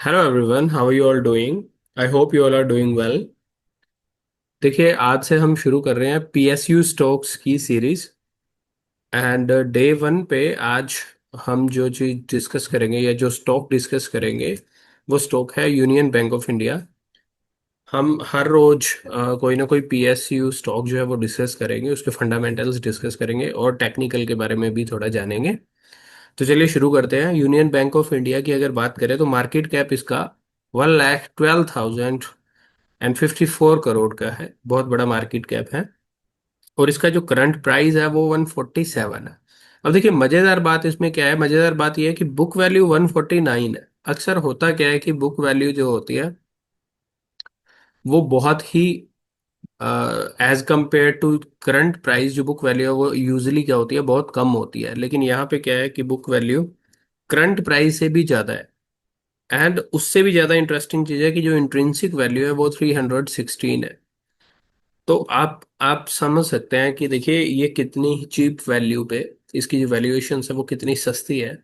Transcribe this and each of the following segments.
Hello everyone, how are you all doing? I hope you all are doing well. देखिए, आज से हम शुरू कर रहे हैं पीएसयू स्टॉक्स की सीरीज। एंड डे वन पे आज हम जो चीज डिस्कस करेंगे या जो स्टॉक डिस्कस करेंगे वो स्टॉक है यूनियन बैंक ऑफ इंडिया। हम हर रोज कोई ना कोई पीएसयू स्टॉक जो है वो डिस्कस करेंगे, उसके फंडामेंटल्स डिस्कस करेंगे और टेक्निकल के बारे में भी थोड़ा जानेंगे। तो चलिए शुरू करते हैं। यूनियन बैंक ऑफ इंडिया की अगर बात करें तो मार्केट कैप इसका 1,12,054 करोड़ का है। बहुत बड़ा मार्केट कैप है। और इसका जो करंट प्राइस है वो 147 है। अब देखिए, मजेदार बात इसमें क्या है? मजेदार बात यह है कि बुक वैल्यू 149 है। अक्सर होता क्या है कि बुक वैल्यू जो होती है वो बहुत ही as compare to current price, जो बुक वैल्यू है वो यूजली क्या होती है, बहुत कम होती है। लेकिन यहाँ पे क्या है कि बुक वैल्यू करंट प्राइस से भी ज्यादा है। एंड उससे भी ज्यादा इंटरेस्टिंग चीज है कि जो इंट्रिंसिक वैल्यू है वो 316 है। तो आप समझ सकते हैं कि देखिए ये कितनी चीप वैल्यू पे इसकी जो वैल्यूएशन है वो कितनी सस्ती है।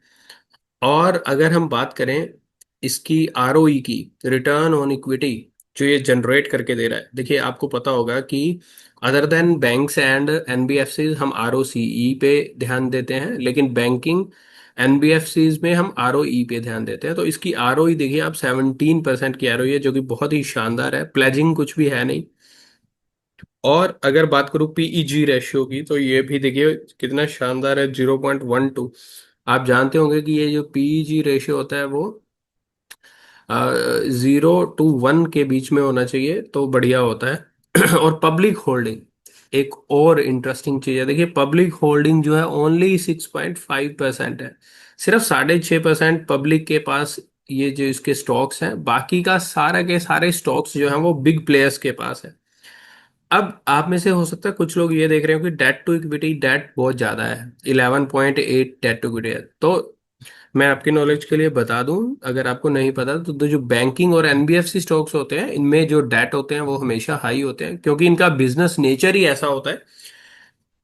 और अगर हम बात करें इसकी आरओई की, रिटर्न ऑन इक्विटी, जो ये जनरेट करके दे रहा है, देखिए आपको पता होगा कि other than banks and NBFCs हम आरओसीई पे ध्यान देते हैं, लेकिन बैंकिंग एनबीएफसीज में हम आरओई पे ध्यान देते हैं। तो इसकी आरओई देखिए आप 17% की आरओई है, जो कि बहुत ही शानदार है। प्लेजिंग कुछ भी है नहीं। और अगर बात करूं पीईजी रेशियो की, तो ये भी देखिए कितना शानदार है, 0.12। आप जानते होंगे कि ये जो पीईजी रेशियो होता है वो 0 to 1 के बीच में होना चाहिए, तो बढ़िया होता है। और पब्लिक होल्डिंग एक और इंटरेस्टिंग चीज है। देखिए, पब्लिक होल्डिंग जो है ओनली 6.5% है। सिर्फ 6.5% पब्लिक के पास ये जो इसके स्टॉक्स हैं, बाकी का सारा के सारे स्टॉक्स जो हैं वो बिग प्लेयर्स के पास है। अब आप में से हो सकता है कुछ लोग ये देख रहे हो कि डेट टू इक्विटी, डेट बहुत ज्यादा है, 11.8 डेट टू इक्विटी है। तो मैं आपकी नॉलेज के लिए बता दूं, अगर आपको नहीं पता तो जो बैंकिंग और एनबीएफसी स्टॉक्स होते हैं इनमें जो डेट होते हैं वो हमेशा हाई होते हैं, क्योंकि इनका बिजनेस नेचर ही ऐसा होता है।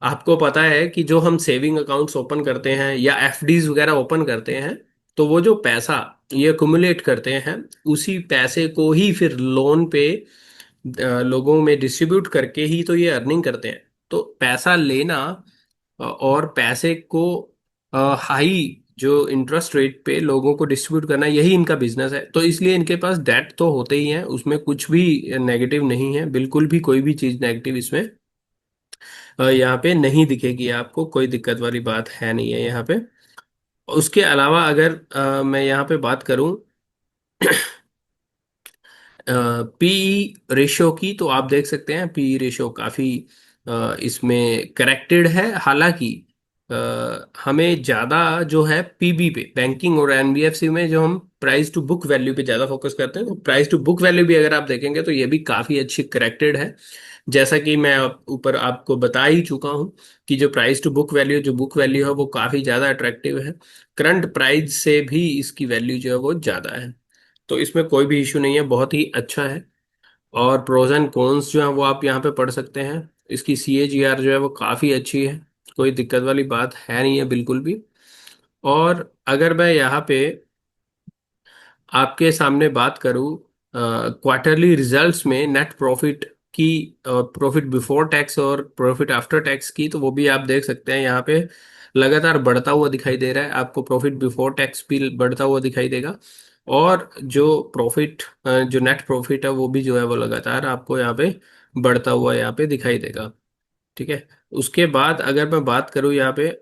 आपको पता है कि जो हम सेविंग अकाउंट्स ओपन करते हैं या एफडीज वगैरह ओपन करते हैं, तो वो जो पैसा ये अकुमुलेट करते हैं, उसी पैसे को ही फिर लोन पे लोगों में डिस्ट्रीब्यूट करके ही तो ये अर्निंग करते हैं। तो पैसा लेना और पैसे को हाई जो इंटरेस्ट रेट पे लोगों को डिस्ट्रीब्यूट करना, यही इनका बिजनेस है। तो इसलिए इनके पास डेट तो होते ही हैं, उसमें कुछ भी नेगेटिव नहीं है, बिल्कुल भी कोई भी चीज नेगेटिव इसमें यहाँ पे नहीं दिखेगी आपको। कोई दिक्कत वाली बात है नहीं है यहाँ पे। उसके अलावा अगर मैं यहाँ पे बात करूँ पीई रेशियो की, तो आप देख सकते हैं पीई रेशियो काफी इसमें करेक्टेड है। हालांकि हमें ज्यादा जो है पीबी पे, बैंकिंग और एनबीएफसी में जो हम प्राइस टू बुक वैल्यू पे ज्यादा फोकस करते हैं, तो प्राइस टू बुक वैल्यू भी अगर आप देखेंगे तो ये भी काफी अच्छी करेक्टेड है। जैसा कि मैं ऊपर आपको बता ही चुका हूं कि जो प्राइस टू बुक वैल्यू, जो बुक वैल्यू है वो काफी ज्यादा अट्रैक्टिव है। करंट प्राइस से भी इसकी वैल्यू जो है वो ज्यादा है। तो इसमें कोई भी इशू नहीं है, बहुत ही अच्छा है। और प्रोज एंड कॉन्स जो है वो आप यहाँ पे पढ़ सकते हैं। इसकी सीएजीआर जो है वो काफ़ी अच्छी है, कोई दिक्कत वाली बात है नहीं है बिल्कुल भी। और अगर मैं यहाँ पे आपके सामने बात करूँ क्वार्टरली रिजल्ट्स में नेट प्रॉफिट की, प्रॉफिट बिफोर टैक्स और प्रॉफिट आफ्टर टैक्स की, तो वो भी आप देख सकते हैं यहाँ पे लगातार बढ़ता हुआ दिखाई दे रहा है। आपको प्रॉफिट बिफोर टैक्स भी बढ़ता हुआ दिखाई देगा। और जो प्रॉफिट, जो नेट प्रॉफिट है वो भी जो है वो लगातार आपको यहाँ पे बढ़ता हुआ यहाँ पे दिखाई देगा। ठीक है। उसके बाद अगर मैं बात करूँ यहाँ पे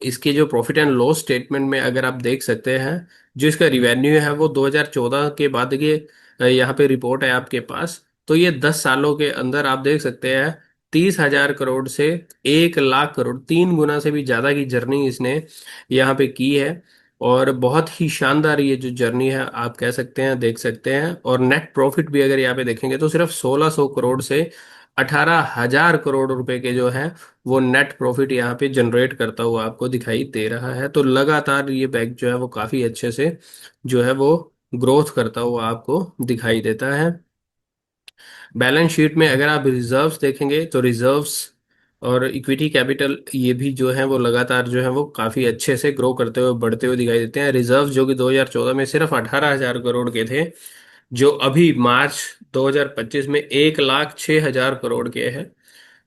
इसके जो प्रॉफिट एंड लॉस स्टेटमेंट में, अगर आप देख सकते हैं जो इसका रिवेन्यू है वो 2014 के बाद के यहाँ पे रिपोर्ट है आपके पास। तो ये 10 सालों के अंदर आप देख सकते हैं 30,000 करोड़ से 1 लाख करोड़, 3 गुना से भी ज्यादा की जर्नी इसने यहाँ पे की है। और बहुत ही शानदार ये जो जर्नी है आप कह सकते हैं, देख सकते हैं। और नेट प्रॉफिट भी अगर यहाँ पे देखेंगे तो सिर्फ 1600 करोड़ से 18,000 करोड़ रुपए के जो है वो नेट प्रॉफिट यहाँ पे जनरेट करता हुआ आपको दिखाई दे रहा है। तो लगातार ये बैंक जो है वो काफी अच्छे से जो है वो ग्रोथ करता हुआ आपको दिखाई देता है। बैलेंस शीट में अगर आप रिजर्व्स देखेंगे तो रिजर्व्स और इक्विटी कैपिटल ये भी जो है वो लगातार जो है वो काफी अच्छे से ग्रो करते हुए बढ़ते हुए दिखाई देते हैं। रिजर्व जो कि 2014 में सिर्फ 18,000 करोड़ के थे, जो अभी मार्च 2025 में 1,06,000 करोड़ के हैं।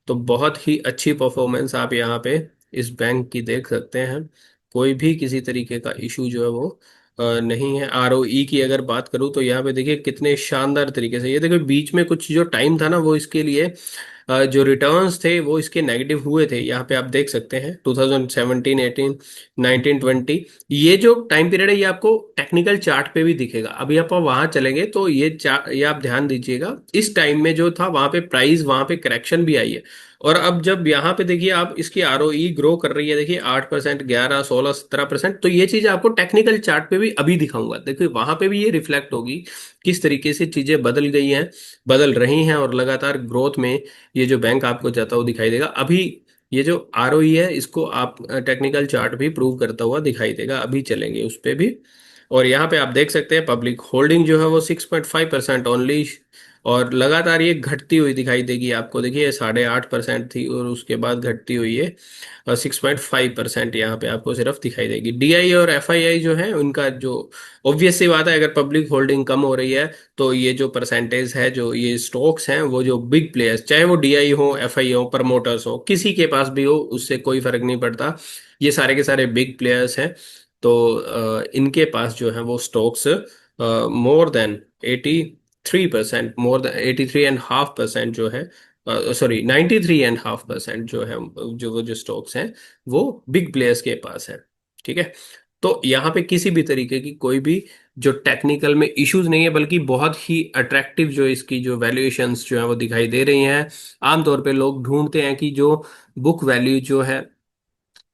तो बहुत ही अच्छी परफॉर्मेंस आप यहाँ पे इस बैंक की देख सकते हैं। कोई भी किसी तरीके का इशू जो है वो नहीं है। आरओई की अगर बात करूँ तो यहाँ पे देखिए कितने शानदार तरीके से, ये देखिए बीच में कुछ जो टाइम था ना वो इसके लिए जो रिटर्न्स थे वो इसके नेगेटिव हुए थे। यहाँ पे आप देख सकते हैं 2017, 18, 19, 20, ये जो टाइम पीरियड है ये आपको टेक्निकल चार्ट पे भी दिखेगा। अभी आप वहां चलेंगे तो ये आप ध्यान दीजिएगा, इस टाइम में जो था वहां पे प्राइस, वहां पे करेक्शन भी आई है। और अब जब यहाँ पे देखिए आप इसकी आरओई ग्रो कर रही है, देखिए 8%, 11, 16, 17%। तो ये चीज आपको टेक्निकल चार्ट पे भी अभी दिखाऊंगा, देखिए वहां पे भी ये रिफ्लेक्ट होगी किस तरीके से चीजें बदल गई हैं, बदल रही हैं, और लगातार ग्रोथ में ये जो बैंक आपको जाता हुआ दिखाई देगा। अभी ये जो आरओई है इसको आप टेक्निकल चार्ट भी प्रूव करता हुआ दिखाई देगा, अभी चलेंगे उस पे भी। और यहाँ पे आप देख सकते हैं पब्लिक होल्डिंग जो है वो 6.5% ओनली, और लगातार ये घटती हुई दिखाई देगी आपको। देखिए 8.5% थी और उसके बाद घटती हुई है, और 6.5% यहाँ पे आपको सिर्फ दिखाई देगी। डीआई और एफआईआई जो है उनका जो, ऑब्वियस सी बात है, अगर पब्लिक होल्डिंग कम हो रही है तो ये जो परसेंटेज है, जो ये स्टॉक्स हैं, वो जो बिग प्लेयर्स, चाहे वो डीआई हो, एफआई हो, प्रमोटर्स हो, किसी के पास भी हो उससे कोई फर्क नहीं पड़ता, ये सारे के सारे बिग प्लेयर्स हैं। तो इनके पास जो है वो stocks more than 83%, more than 83.5% जो है, सॉरी 93.5% जो है, जो वो जो स्टॉक्स हैं वो बिग प्लेयर्स के पास है। ठीक है। तो यहाँ पे किसी भी तरीके की कोई भी जो टेक्निकल में इश्यूज नहीं है, बल्कि बहुत ही अट्रैक्टिव जो इसकी जो वैल्यूएशंस जो है वो दिखाई दे रही हैं। आमतौर पे लोग ढूंढते हैं कि जो बुक वैल्यू जो है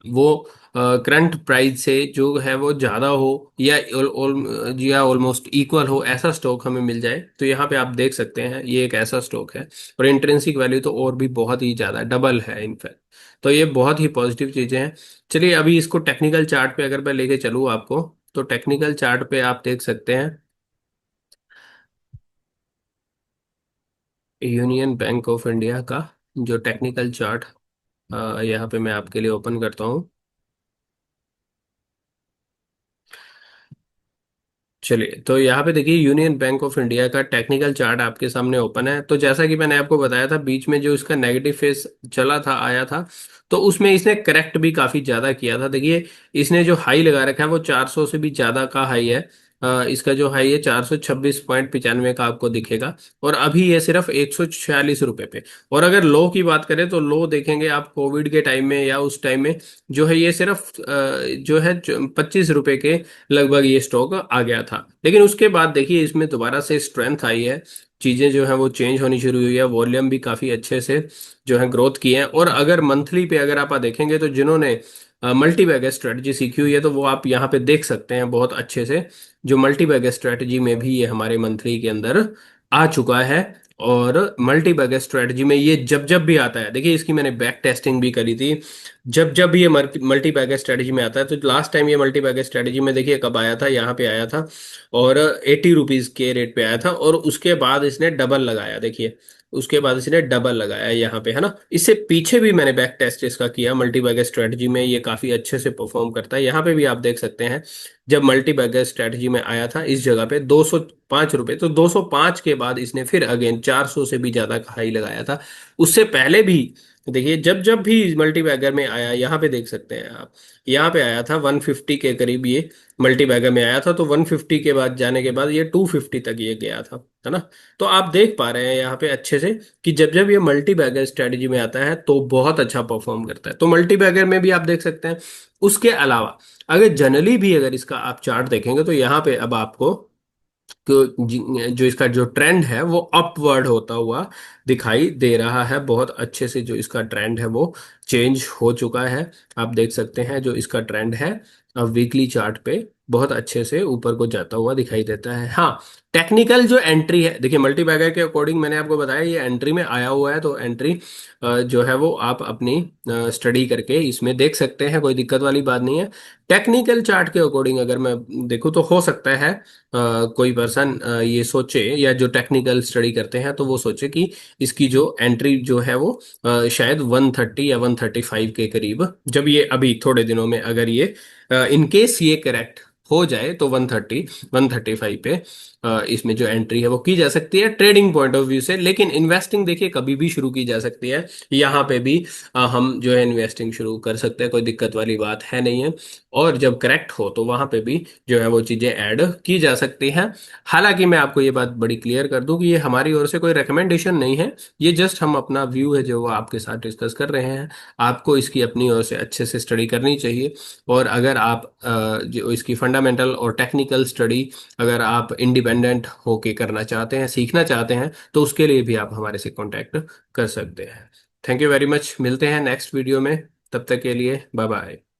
वो करंट प्राइस से जो है वो ज्यादा हो, या या ऑलमोस्ट इक्वल हो, ऐसा स्टॉक हमें मिल जाए। तो यहाँ पे आप देख सकते हैं ये एक ऐसा स्टॉक है। और इंट्रिंसिक वैल्यू तो और भी बहुत ही ज्यादा, डबल है इनफैक्ट। तो ये बहुत ही पॉजिटिव चीजें हैं। चलिए अभी इसको टेक्निकल चार्ट पे अगर मैं लेके चलूँ आपको, तो टेक्निकल चार्ट पे आप देख सकते हैं यूनियन बैंक ऑफ इंडिया का जो टेक्निकल चार्ट, यहाँ पे मैं आपके लिए ओपन करता हूँ। चलिए तो यहाँ पे देखिए यूनियन बैंक ऑफ इंडिया का टेक्निकल चार्ट आपके सामने ओपन है। तो जैसा कि मैंने आपको बताया था, बीच में जो इसका नेगेटिव फेस चला था, आया था, तो उसमें इसने करेक्ट भी काफी ज्यादा किया था। देखिए इसने जो हाई लगा रखा है वो 400 से भी ज्यादा का हाई है। इसका जो हाई है 426.95 का आपको दिखेगा, और अभी ये सिर्फ 146 रुपए पे। और अगर लो की बात करें तो लो देखेंगे आप कोविड के टाइम में या उस टाइम में, जो है ये सिर्फ जो है 25 रुपए के लगभग ये स्टॉक आ गया था। लेकिन उसके बाद देखिए इसमें दोबारा से स्ट्रेंथ आई है, चीजें जो है वो चेंज होनी शुरू हुई है, वॉल्यूम भी काफी अच्छे से जो है ग्रोथ की है। और अगर मंथली पे अगर आप देखेंगे तो जिन्होंने मल्टी बैगर स्ट्रेटजी सीखी हुई है तो वो आप यहाँ पे देख सकते हैं बहुत अच्छे से, जो मल्टी बैगर स्ट्रेटजी में भी ये हमारे मंथली के अंदर आ चुका है। और मल्टी बैगर स्ट्रेटजी में ये जब जब भी आता है, देखिए इसकी मैंने बैक टेस्टिंग भी करी थी, जब जब भी ये मल्टी बैगर स्ट्रेटजी में आता है, तो लास्ट टाइम ये मल्टी बैगर स्ट्रेटजी में देखिए कब आया था, यहाँ पे आया था, और 80 रुपीज के रेट पे आया था, और उसके बाद इसने डबल लगाया। देखिए उसके बाद इसने डबल लगाया यहाँ पे, है ना। इससे पीछे भी मैंने बैक टेस्ट इसका किया, मल्टी बैगर स्ट्रेटजी में ये काफी अच्छे से परफॉर्म करता है। यहाँ पे भी आप देख सकते हैं जब मल्टी बैगर स्ट्रेटजी में आया था इस जगह पे 205 रुपए, तो 205 के बाद इसने फिर अगेन 400 से भी ज्यादा का हाई लगाया था। उससे पहले भी देखिए जब जब भी मल्टी बैगर में आया, यहाँ पे देख सकते हैं आप, यहाँ पे आया था 150 के करीब, ये मल्टी बैगर में आया था, तो 150 के बाद जाने के बाद ये 250 तक ये गया था, है ना। तो आप देख पा रहे हैं यहाँ पे अच्छे से कि जब जब ये मल्टी बैगर स्ट्रेटजी में आता है तो बहुत अच्छा परफॉर्म करता है। तो मल्टी बैगर में भी आप देख सकते हैं। उसके अलावा अगर जनरली भी अगर इसका आप चार्ट देखेंगे तो यहाँ पे अब आपको जो इसका जो ट्रेंड है वो अपवर्ड होता हुआ दिखाई दे रहा है। बहुत अच्छे से जो इसका ट्रेंड है वो चेंज हो चुका है। आप देख सकते हैं जो इसका ट्रेंड है वीकली चार्ट पे बहुत अच्छे से ऊपर को जाता हुआ दिखाई देता है। हाँ, टेक्निकल जो एंट्री है, देखिए मल्टी बैगर के अकॉर्डिंग मैंने आपको बताया ये एंट्री में आया हुआ है, तो एंट्री जो है वो आप अपनी स्टडी करके इसमें देख सकते हैं, कोई दिक्कत वाली बात नहीं है। टेक्निकल चार्ट के अकॉर्डिंग अगर मैं देखूँ तो हो सकता है कोई पर्सन ये सोचे, या जो टेक्निकल स्टडी करते हैं तो वो सोचे कि इसकी जो एंट्री जो है वो शायद 130 या 135 के करीब, जब ये अभी थोड़े दिनों में अगर ये इन केस ये करेक्ट हो जाए तो 130 135 पे इसमें जो एंट्री है वो की जा सकती है ट्रेडिंग पॉइंट ऑफ व्यू से। लेकिन इन्वेस्टिंग देखिए कभी भी शुरू की जा सकती है, यहाँ पे भी हम जो है इन्वेस्टिंग शुरू कर सकते हैं, कोई दिक्कत वाली बात है नहीं है। और जब करेक्ट हो तो वहां पे भी जो है वो चीजें ऐड की जा सकती हैं। हालांकि मैं आपको ये बात बड़ी क्लियर कर दूं कि ये हमारी ओर से कोई रिकमेंडेशन नहीं है, ये जस्ट हम अपना व्यू है जो वो आपके साथ डिस्कस कर रहे हैं। आपको इसकी अपनी ओर से अच्छे से स्टडी करनी चाहिए। और अगर आप जो इसकी फंडामेंटल और टेक्निकल स्टडी अगर आप इंडिपेंडेंट होके करना चाहते हैं, सीखना चाहते हैं, तो उसके लिए भी आप हमारे से कांटेक्ट कर सकते हैं। थैंक यू वेरी मच, मिलते हैं नेक्स्ट वीडियो में, तब तक के लिए बाय बाय।